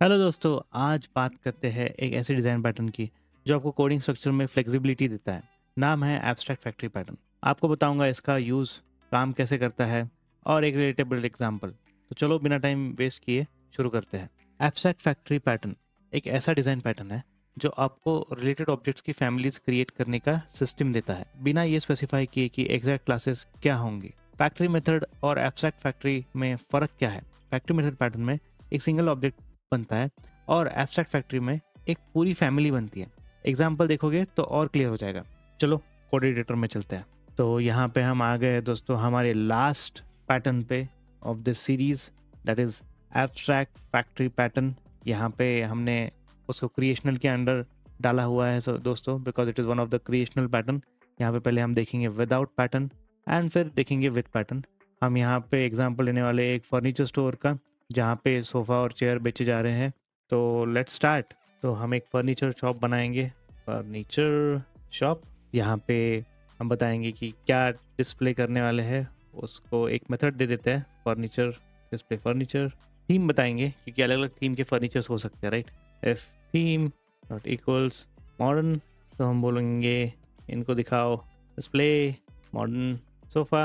Hello दोस्तों, आज बात करते हैं एक ऐसे डिज़ाइन पैटर्न की जो आपको कोडिंग स्ट्रक्चर में फ्लेक्सिबिलिटी देता है। नाम है एब्स्ट्रैक्ट फैक्ट्री पैटर्न। आपको बताऊंगा इसका यूज़, काम कैसे करता है और एक रिलेटेबल एग्जांपल। तो चलो बिना टाइम वेस्ट किए शुरू करते हैं। एब्स्ट्रैक्ट फैक्ट्री पैटर्न एक ऐसा डिज़ाइन पैटर्न है जो आपको रिलेटेड ऑब्जेक्ट्स की फैमिलीज क्रिएट करने का सिस्टम देता है, बिना ये स्पेसिफाई किए कि एग्जैक्ट क्लासेस क्या होंगी। फैक्ट्री मेथड और एब्स्ट्रैक्ट फैक्ट्री में फ़र्क क्या है? फैक्ट्री मेथड पैटर्न में एक सिंगल ऑब्जेक्ट बनता है और एब्स्ट्रैक्ट फैक्ट्री में एक पूरी फैमिली बनती है। एग्जाम्पल देखोगे तो और क्लियर हो जाएगा। चलो कोड एडिटर में चलते हैं। तो यहाँ पे हम आ गए दोस्तों हमारे लास्ट पैटर्न पे of this series, that is abstract factory pattern. यहाँ पे हमने उसको क्रिएशनल के अंडर डाला हुआ है दोस्तों, because it is one of the creational pattern. यहाँ पे पहले हम देखेंगे विदाउट पैटर्न एंड फिर देखेंगे विद पैटर्न। हम यहाँ पे एग्जाम्पल लेने वाले एक फर्नीचर स्टोर का, जहाँ पे सोफ़ा और चेयर बेचे जा रहे हैं। तो लेट्स स्टार्ट। तो हम एक फर्नीचर शॉप बनाएंगे, फर्नीचर शॉप। यहाँ पे हम बताएंगे कि क्या डिस्प्ले करने वाले हैं, उसको एक मेथड दे देते हैं, फर्नीचर डिस्प्ले फर्नीचर। थीम बताएंगे क्योंकि अलग अलग थीम के फर्नीचर्स हो सकते हैं, right. If theme not equals modern, तो हम बोलेंगे इनको दिखाओ display modern sofa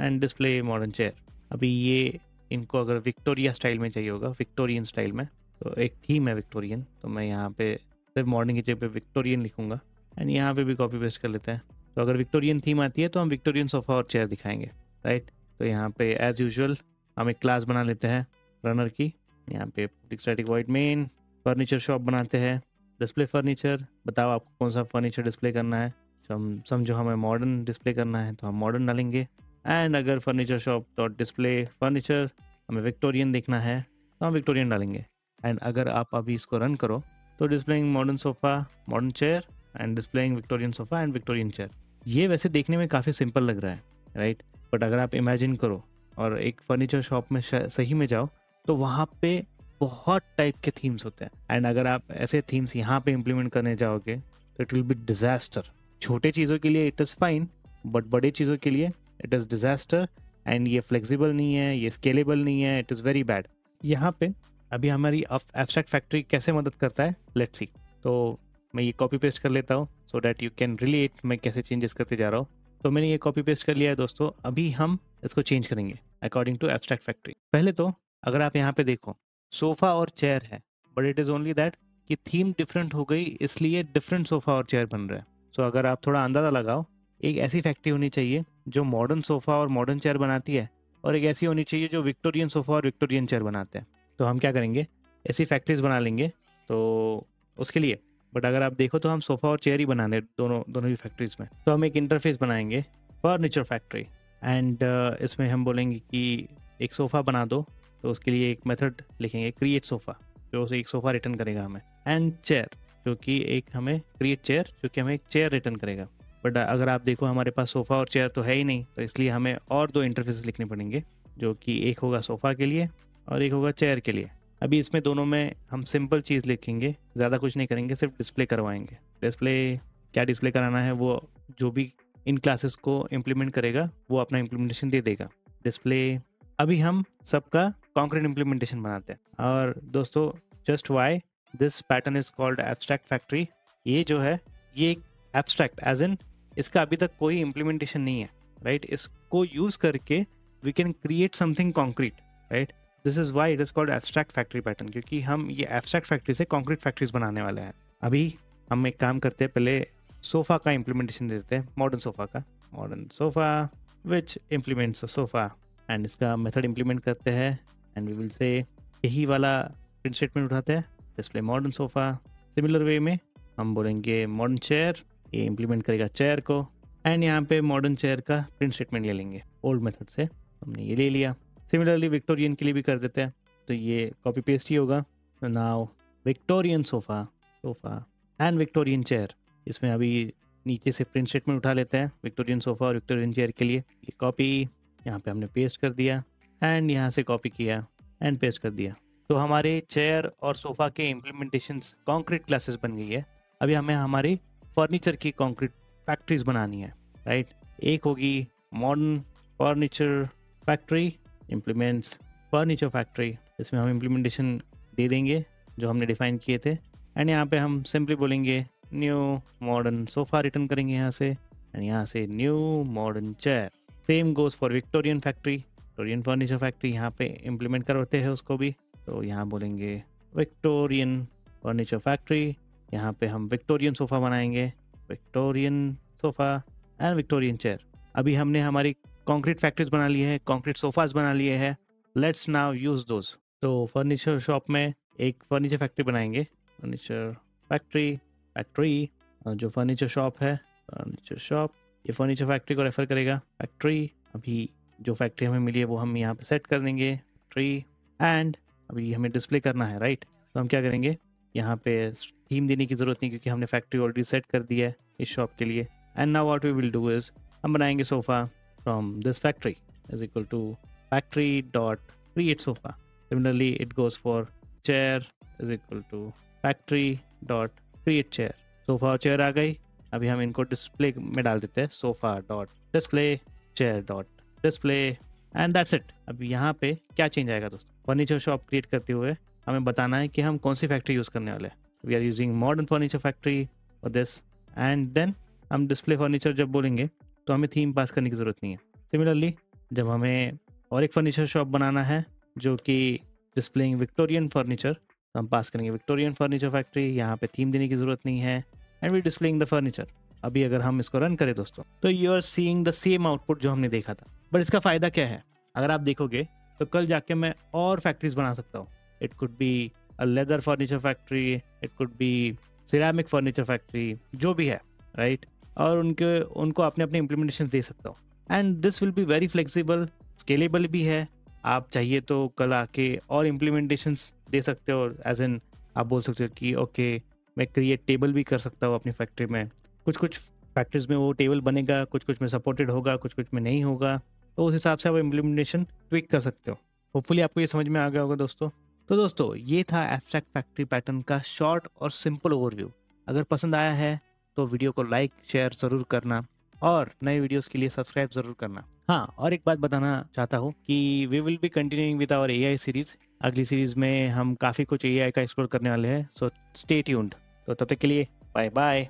and display modern chair. अभी ये इनको अगर विक्टोरिया स्टाइल में चाहिए होगा, विक्टोरियन स्टाइल में, तो एक थीम है विक्टोरियन, तो मैं यहाँ पे सिर्फ मॉडर्न की जगह पे विक्टोरियन लिखूंगा एंड यहाँ पे भी कॉपी पेस्ट कर लेते हैं। तो अगर विक्टोरियन थीम आती है तो हम विक्टोरियन सोफ़ा और चेयर दिखाएंगे, राइट। तो यहाँ पे एज़ यूजुअल हम एक क्लास बना लेते हैं रनर की। यहाँ पे static void main furniture shop बनाते हैं, डिस्प्ले फर्नीचर। बताओ आपको कौन सा फर्नीचर डिस्प्ले करना है। समझो हमें मॉडर्न डिस्प्ले करना है तो हम मॉडर्न डालेंगे। एंड अगर furniture shop dot display furniture हमें विक्टोरियन देखना है तो हम विक्टोरियन डालेंगे। एंड अगर आप अभी इसको रन करो तो displaying modern sofa modern chair and displaying Victorian sofa and Victorian chair. ये वैसे देखने में काफ़ी सिंपल लग रहा है, राइट। बट अगर आप इमेजिन करो और एक फर्नीचर शॉप में सही में जाओ तो वहाँ पे बहुत टाइप के थीम्स होते हैं। एंड अगर आप ऐसे थीम्स यहाँ पे इम्प्लीमेंट करने जाओगे तो इट विल बी डिजास्टर। छोटे चीज़ों के लिए इट इज़ फाइन, बट बड़े चीज़ों के लिए इट इज़ डिजास्टर। एंड ये फ्लेक्सिबल नहीं है, ये स्केलेबल नहीं है, इट इज़ वेरी बैड। यहाँ पे अभी हमारी एब्स्ट्रैक्ट फैक्ट्री कैसे मदद करता है, लेट्स सी। तो मैं ये कॉपी पेस्ट कर लेता हूँ so that you can relate मैं कैसे चेंजेस करते जा रहा हूँ। तो मैंने ये कॉपी पेस्ट कर लिया है दोस्तों। अभी हम इसको चेंज करेंगे अकॉर्डिंग टू एब्स्ट्रैक्ट फैक्ट्री। पहले तो अगर आप यहाँ पे देखो सोफ़ा और चेयर है, but it is only that कि थीम डिफरेंट हो गई, इसलिए डिफरेंट सोफ़ा और चेयर बन रहा है। सो अगर आप थोड़ा अंदाज़ा लगाओ, एक ऐसी फैक्ट्री होनी चाहिए जो मॉडर्न सोफ़ा और मॉडर्न चेयर बनाती है, और एक ऐसी होनी चाहिए जो विक्टोरियन सोफ़ा और विक्टोरियन चेयर बनाते हैं। तो हम क्या करेंगे, ऐसी फैक्ट्रीज बना लेंगे तो उसके लिए। बट अगर आप देखो तो हम सोफ़ा और चेयर ही बनाने दोनों दोनों ही फैक्ट्रीज में। तो हम एक इंटरफेस बनाएंगे फर्नीचर फैक्ट्री एंड इसमें हम बोलेंगे कि एक सोफ़ा बना दो। तो उसके लिए एक मेथड लिखेंगे क्रिएट सोफ़ा, जो उसे एक सोफ़ा रिटर्न करेगा हमें। एंड चेयर, जो कि एक हमें क्रिएट चेयर, जो कि हमें एक चेयर रिटर्न करेगा। बट अगर आप देखो हमारे पास सोफ़ा और चेयर तो है ही नहीं, तो इसलिए हमें और दो इंटरफेस लिखने पड़ेंगे, जो कि एक होगा सोफ़ा के लिए और एक होगा चेयर के लिए। अभी इसमें दोनों में हम सिंपल चीज़ लिखेंगे, ज़्यादा कुछ नहीं करेंगे, सिर्फ डिस्प्ले करवाएंगे। डिस्प्ले क्या डिस्प्ले कराना है, वो जो भी इन क्लासेस को इम्प्लीमेंट करेगा वो अपना इम्प्लीमेंटेशन दे देगा। डिस्प्ले अभी हम सबका कॉन्क्रीट इम्प्लीमेंटेशन बनाते हैं। और दोस्तों just why this pattern is called abstract factory, ये जो है ये एक एब्स्ट्रैक्ट एज इन इसका अभी तक कोई इम्प्लीमेंटेशन नहीं है, राइट। इसको यूज़ करके we can create something concrete, right. This is why it is called abstract factory pattern, क्योंकि हम ये एब्स्ट्रैक्ट फैक्ट्री से कॉन्क्रीट फैक्ट्रीज बनाने वाले हैं। अभी हम एक काम करते हैं, पहले सोफ़ा का इम्प्लीमेंटेशन देते हैं, मॉडर्न सोफ़ा का। Modern sofa which implements sofa, and इसका मेथड इम्प्लीमेंट करते हैं। एंड वी विल से यही वाला प्रिंट स्टेटमेंट उठाते हैं, display modern sofa. Similar way में हम बोलेंगे मॉडर्न चेयर, ये इम्प्लीमेंट करेगा चेयर को। एंड यहाँ पे मॉडर्न चेयर का प्रिंट स्टेटमेंट ले लेंगे ओल्ड मेथड से, हमने ये ले लिया। सिमिलरली विक्टोरियन के लिए भी कर देते हैं, तो ये कॉपी पेस्ट ही होगा। Now Victorian sofa sofa and Victorian chair, इसमें अभी नीचे से प्रिंट स्टेटमेंट उठा लेते हैं विक्टोरियन सोफ़ा और विक्टोरियन चेयर के लिए। ये कॉपी यहाँ पे हमने पेस्ट कर दिया एंड यहाँ से कॉपी किया एंड पेस्ट कर दिया। तो हमारे चेयर और सोफ़ा के इम्प्लीमेंटेशंस कॉन्क्रीट क्लासेस बन गई है। अभी हमें हमारी फर्नीचर की कॉन्क्रीट फैक्ट्रीज बनानी है, राइट। एक होगी modern furniture factory implements furniture factory, इसमें हम इम्प्लीमेंटेशन दे देंगे जो हमने डिफाइन किए थे, एंड यहाँ पे हम सिंपली बोलेंगे न्यू मॉडर्न सोफ़ा रिटर्न करेंगे यहाँ से, एंड यहाँ से new modern chair. Same goes for Victorian factory, Victorian furniture factory यहाँ पे इम्प्लीमेंट करते हैं उसको भी। तो यहाँ बोलेंगे विक्टोरियन फर्नीचर फैक्ट्री, यहाँ पे हम विक्टोरियन सोफ़ा बनाएंगे, Victorian sofa and Victorian chair. अभी हमने हमारी कंक्रीट फैक्ट्रीज बना ली है, कंक्रीट सोफ़ाज बना लिए हैं, लेट्स नाउ यूज़ दोज। तो फर्नीचर शॉप में एक फर्नीचर फैक्ट्री बनाएंगे, फर्नीचर फैक्ट्री जो फर्नीचर शॉप है, फर्नीचर शॉप, ये फर्नीचर फैक्ट्री को रेफ़र करेगा। फैक्ट्री, अभी जो फैक्ट्री हमें मिली है वो हम यहाँ पे सेट कर देंगे फैक्ट्री, एंड अभी हमें डिस्प्ले करना है, राइट। तो हम क्या करेंगे, यहाँ पे थीम देने की ज़रूरत नहीं क्योंकि हमने फैक्ट्री ऑलरेडी सेट कर दिया है इस शॉप के लिए। And now what we will do is, हम बनाएंगे sofa from this factory is equal to factory dot create sofa. Similarly it goes for chair is equal to factory dot create chair. Sofa और chair आ गई, अभी हम इनको display में डाल देते हैं, sofa dot display, chair dot display, and that's it. अब यहाँ पे क्या चेंज आएगा दोस्तों, फर्नीचर शॉप क्रिएट करते हुए हमें बताना है कि हम कौन सी फैक्ट्री यूज़ करने वाले हैं। We are using modern furniture factory और दिस, एंड देन हम डिस्प्ले फर्नीचर जब बोलेंगे तो हमें थीम पास करने की ज़रूरत नहीं है। सिमिलरली जब हमें और एक फर्नीचर शॉप बनाना है जो कि डिस्प्लेइंग विक्टोरियन फर्नीचर, तो हम पास करेंगे विक्टोरियन फर्नीचर फैक्ट्री, यहाँ पे थीम देने की ज़रूरत नहीं है, and we displaying the furniture. अभी अगर हम इसको रन करें दोस्तों तो you are seeing the same output जो हमने देखा था। बट इसका फ़ायदा क्या है, अगर आप देखोगे तो कल जाके मैं और फैक्ट्रीज बना सकता हूँ। It could be a leather furniture factory, it could be ceramic furniture factory, जो भी है, राइट। और उनको अपने अपने इम्प्लीमेंटेशन दे सकता हूँ, and this will be very flexible, scalable भी है। आप चाहिए तो कल आके और इम्प्लीमेंटेशंस दे सकते हो, एज इन आप बोल सकते हो कि ओके मैं क्रिएट टेबल भी कर सकता हूँ अपनी फैक्ट्री में। कुछ फैक्ट्रीज में वो टेबल बनेगा, कुछ में सपोर्टेड होगा, कुछ में नहीं होगा, तो उस हिसाब से आप इम्प्लीमेंटेशन ट्विक कर सकते हो। होपफुली आपको ये समझ में आ गया होगा दोस्तों। तो दोस्तों ये था एब्स्ट्रैक्ट फैक्ट्री पैटर्न का शॉर्ट और सिंपल ओवरव्यू। अगर पसंद आया है तो वीडियो को लाइक शेयर ज़रूर करना और नए वीडियोस के लिए सब्सक्राइब ज़रूर करना। हाँ, और एक बात बताना चाहता हूँ कि we will be continuing with our AI series. अगली सीरीज़ में हम काफ़ी कुछ एआई का एक्सप्लोर करने वाले हैं, सो स्टे ट्यून्ड। तो तब तक के लिए बाय बाय।